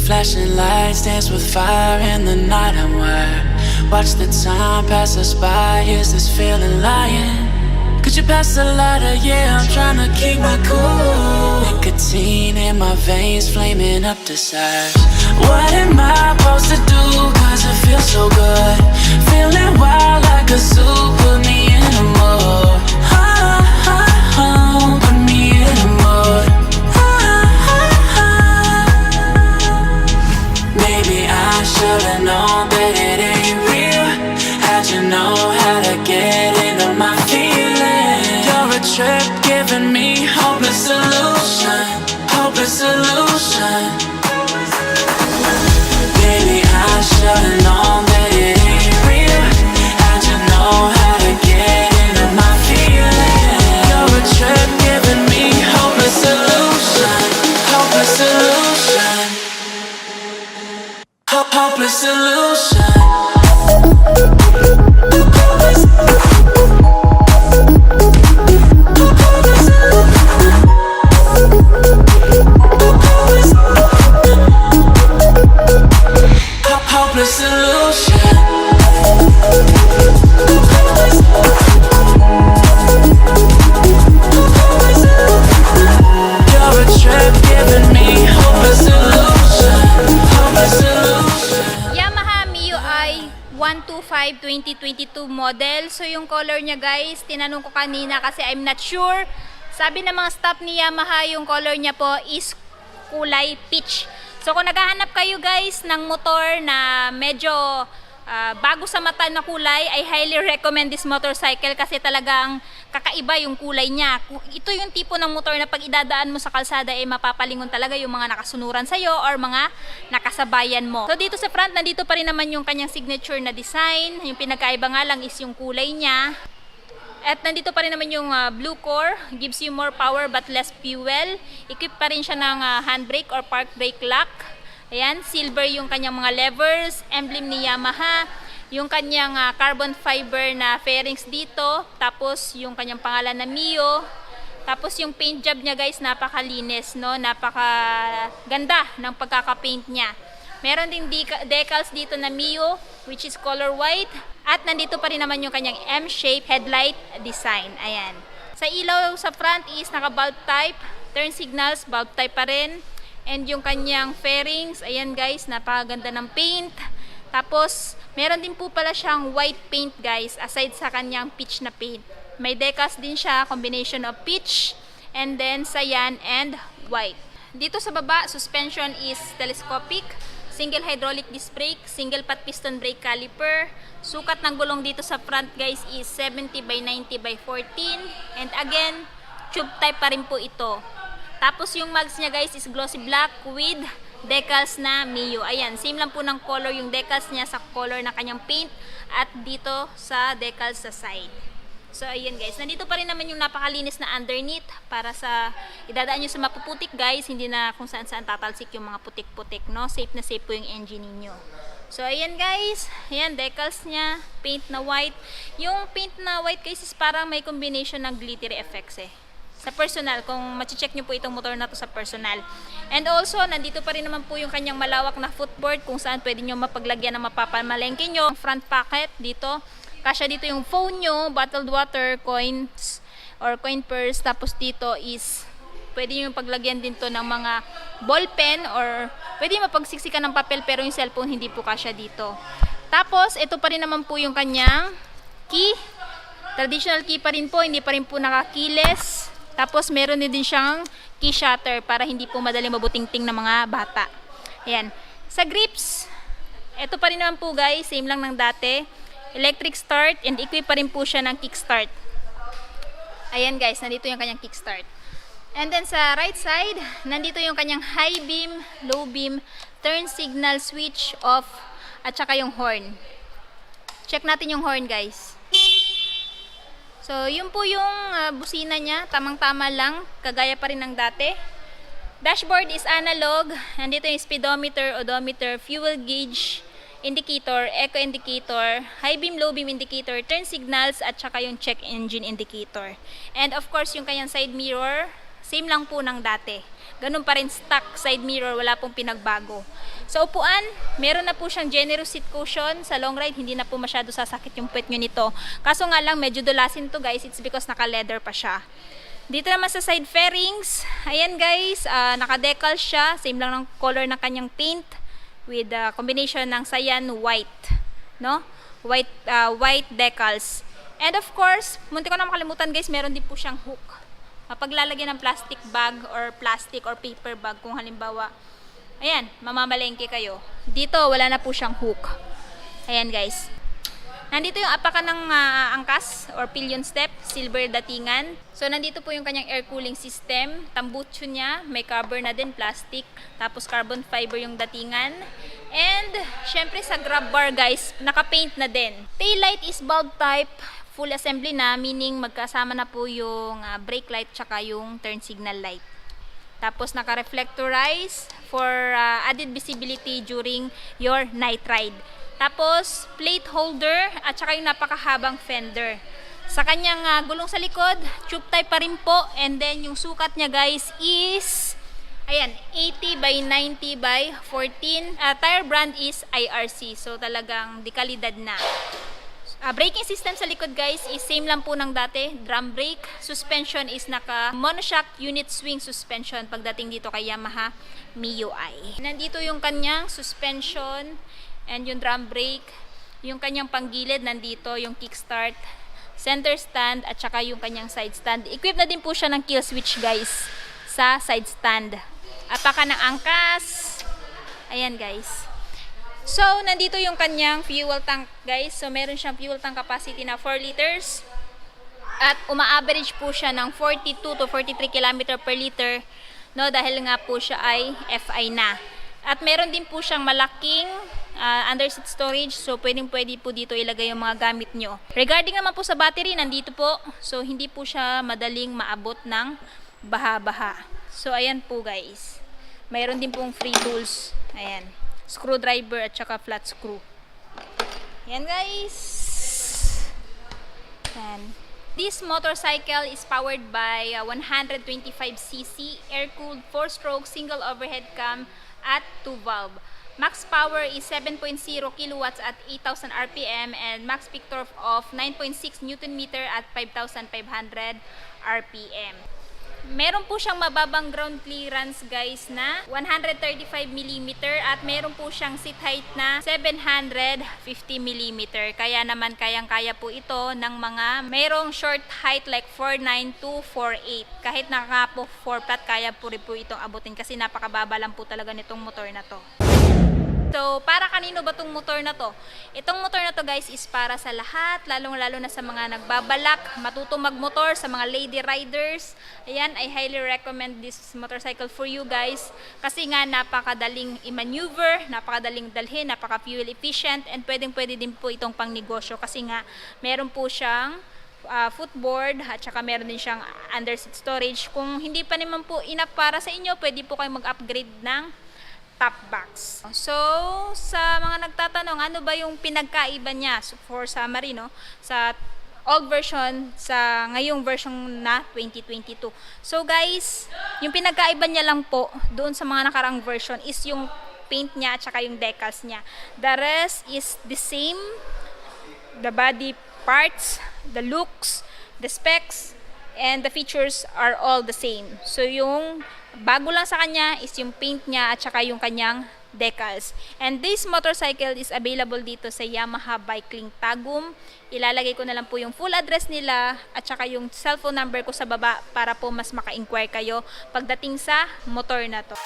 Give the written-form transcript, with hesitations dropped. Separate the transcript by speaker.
Speaker 1: Flashing lights dance with fire in the night. I'm wired. Watch the time pass us by. Is this feeling lying? Could you pass the lighter? Yeah, I'm trying to keep my cool. Nicotine in my veins, flaming up desires. What am I supposed to do? Cause it feels so good. Feeling wild like a zoo. Put me in a mood. Put me in a mood. Maybe I should've known that it ain't real. How'd you know how to get into my feelings? You're a trip giving me hopeless solution. Hopeless solution. Maybe I should've known that it ain't real. How'd you know how to get into my feelings? You're a trip giving me hopeless solution. Hopeless solution. Hopeless solution. Hopeless solution. You're a trip giving me hopeless solution. Hopeless solution.
Speaker 2: Yamaha MIUI 125 2022 model. So yung color niya guys, tinanong ko kanina kasi I'm not sure. Sabi ng mga staff ni Yamaha, yung color niya po is kulay peach. So kung naghahanap kayo guys ng motor na medyo bago sa mata na kulay, I highly recommend this motorcycle kasi talagang kakaiba yung kulay niya. Ito yung tipo ng motor na pag idadaan mo sa kalsada ay mapapalingon talaga yung mga nakasunuran sa'yo or mga nakasabayan mo. So dito sa front, nandito pa rin naman yung kanyang signature na design. Yung pinagkaiba nga lang is yung kulay niya. At nandito pa rin naman yung blue core, gives you more power but less fuel. Equip pa rin siya ng handbrake or park brake lock. Ayan, silver yung kanyang mga levers, emblem ni Yamaha. Yung kanyang carbon fiber na fairings dito. Tapos yung kanyang pangalan na Mio. Tapos yung paint job niya guys, napakalinis, no? Napakaganda ng pagkakapaint niya. Meron ding decals dito na Mio, which is color white. At nandito pa rin naman yung kanyang M-shape headlight design. Ayan. Sa ilaw sa front is naka-bulb type. Turn signals, bulb type pa rin. And yung kanyang fairings, ayan guys, napakaganda ng paint. Tapos, meron din po pala siyang white paint guys, aside sa kanyang peach na paint. May decals din siya, combination of peach, and then cyan and white. Dito sa baba, suspension is telescopic. Single hydraulic disc brake, single pot piston brake caliper. Sukat ng gulong dito sa front guys is 70 by 90 by 14. And again, tube type pa rin po ito. Tapos yung mags niya guys is glossy black with decals na Mio. Ayan, same lang po ng color yung decals niya sa color na kanyang paint at dito sa decals sa side. So ayan guys, nandito pa rin naman yung napakalinis na underneath para sa idadaan nyo sa mapuputik guys, hindi na kung saan saan tatalsik yung mga putik-putik, no? Safe na safe po yung engine ninyo. So ayan guys, ayan decals niya, paint na white. Yung paint na white guys is parang may combination ng glittery effects eh. Sa personal, kung machi-check nyo po itong motor na to sa personal. And also, nandito pa rin naman po yung kanyang malawak na footboard kung saan pwede nyo mapaglagyan ng mapapamalengke nyo. Front pocket dito. Kasya dito yung phone nyo, bottled water, coins, or coin purse. Tapos dito is, pwede nyo paglagyan din to ng mga ball pen or pwede mapagsiksikan ng papel pero yung cellphone hindi po kasya dito. Tapos, ito pa rin naman po yung kanyang key. Traditional key pa rin po, hindi pa rin po nakakeyless. Tapos, meron din siyang key shutter para hindi po madali mabutingting ng mga bata. Ayan. Sa grips, ito pa rin naman po guys, same lang ng dati. Electric start and equip pa rin po siya ng kickstart. Ayan guys, nandito yung kanyang kickstart. And then sa right side, nandito yung kanyang high beam, low beam, turn signal switch off, at saka yung horn. Check natin yung horn guys. So, yun po yung busina niya, tamang-tama lang, kagaya pa rin ng dati. Dashboard is analog, nandito yung speedometer, odometer, fuel gauge, indicator, eco indicator, high beam, low beam indicator, turn signals, at saka yung check engine indicator. And of course, yung kanyang side mirror, same lang po ng dati. ganun pa rin stock side mirror, wala pong pinagbago. Sa upuan, meron na po siyang generous seat cushion sa long ride, hindi na po masyado sasakit yung puwet nyo nito. Kaso nga lang medyo dulasin to guys, it's because naka-leather pa siya. Dito naman sa side fairings, ayan guys, naka-decal siya, same lang ng color ng kanyang paint with combination ng cyan white, no? White decals. And of course, munti ko na makalimutan guys, meron din po siyang hook. Paglalagyan ng plastic bag or plastic or paper bag kung halimbawa, ayan, mamamalengke kayo. Dito, wala na po siyang hook. Ayan guys. Nandito yung apakan ng angkas or pillion step, silver datingan. So nandito po yung kanyang air cooling system. Tambucho niya, may cover na din, plastic. Tapos carbon fiber yung datingan. And syempre sa grab bar guys, naka-paint na din. Taillight is bulb type, full assembly na, meaning magkasama na po yung brake light tsaka yung turn signal light. Tapos naka-reflectorize for added visibility during your night ride. Tapos plate holder at saka yung napakahabang fender. Sa kanyang gulong sa likod, tube type pa rin po. And then yung sukat niya guys is ayan, 80 by 90 by 14. Tire brand is IRC. So talagang dekalidad na. Braking system sa likod guys is same lang po ng dati, drum brake. Suspension is naka monoshock unit swing suspension pagdating dito kay Yamaha MIUI. Nandito yung kanyang suspension and yung drum brake, yung kanyang panggilid nandito, yung kickstart, center stand at saka yung kanyang side stand. Equipped na din po siya ng kill switch guys sa side stand. Apaka ng angkas. Ayan guys. So, nandito yung kanyang fuel tank guys. So, meron siyang fuel tank capacity na 4 liters. At uma-average po siya ng 42 to 43 km per liter. No, dahil nga po siya ay FI na. At meron din po siyang malaking under seat storage. So, pwedeng-pwede po dito ilagay yung mga gamit nyo. Regarding naman po sa battery, nandito po. So, hindi po siya madaling maabot ng baha-baha. So, ayan po guys. Mayroon din pong free tools. Ayan. Screwdriver at saka flat screw. Yan guys. Yan. This motorcycle is powered by 125cc air-cooled 4-stroke single overhead cam at 2-valve. Max power is 7.0 kilowatts at 8,000 RPM and max peak torque of 9.6 Newton meter at 5,500 RPM. Meron po siyang mababang ground clearance guys na 135mm at meron po siyang seat height na 750mm. Kaya naman kayang-kaya po ito ng mga merong short height like 4'9" to 4'8". Kahit naka po 4 flat, kaya po rin po itong abutin kasi napakababa lang po talaga nitong motor na to. So, para kanino ba itong motor na to? Itong motor na to guys is para sa lahat, lalong-lalo na sa mga nagbabalak, matutong magmotor, sa mga lady riders. Ayan, I highly recommend this motorcycle for you guys. Kasi nga, napakadaling i-maneuver, napakadaling dalhin, napaka-fuel efficient, and pwedeng-pwede din po itong pang negosyo. Kasi nga, meron po siyang footboard at saka meron din siyang under seat storage. Kung hindi pa naman po enough para sa inyo, pwede po kayong mag-upgrade ng top box. So, sa mga nagtatanong, ano ba yung pinagkaiba niya? So, for summary, no? Sa old version, sa ngayong version na 2022. So, guys, yung pinagkaiba niya lang po doon sa mga nakarang version is yung paint niya at saka yung decals niya. The rest is the same. The body parts, the looks, the specs, and the features are all the same. So, yung bago lang sa kanya is yung paint niya at saka yung kanyang decals. And this motorcycle is available dito sa Yamaha Bike Link Tagum. Ilalagay ko na lang po yung full address nila at saka yung cellphone number ko sa baba para po mas maka-inquire kayo pagdating sa motor na to.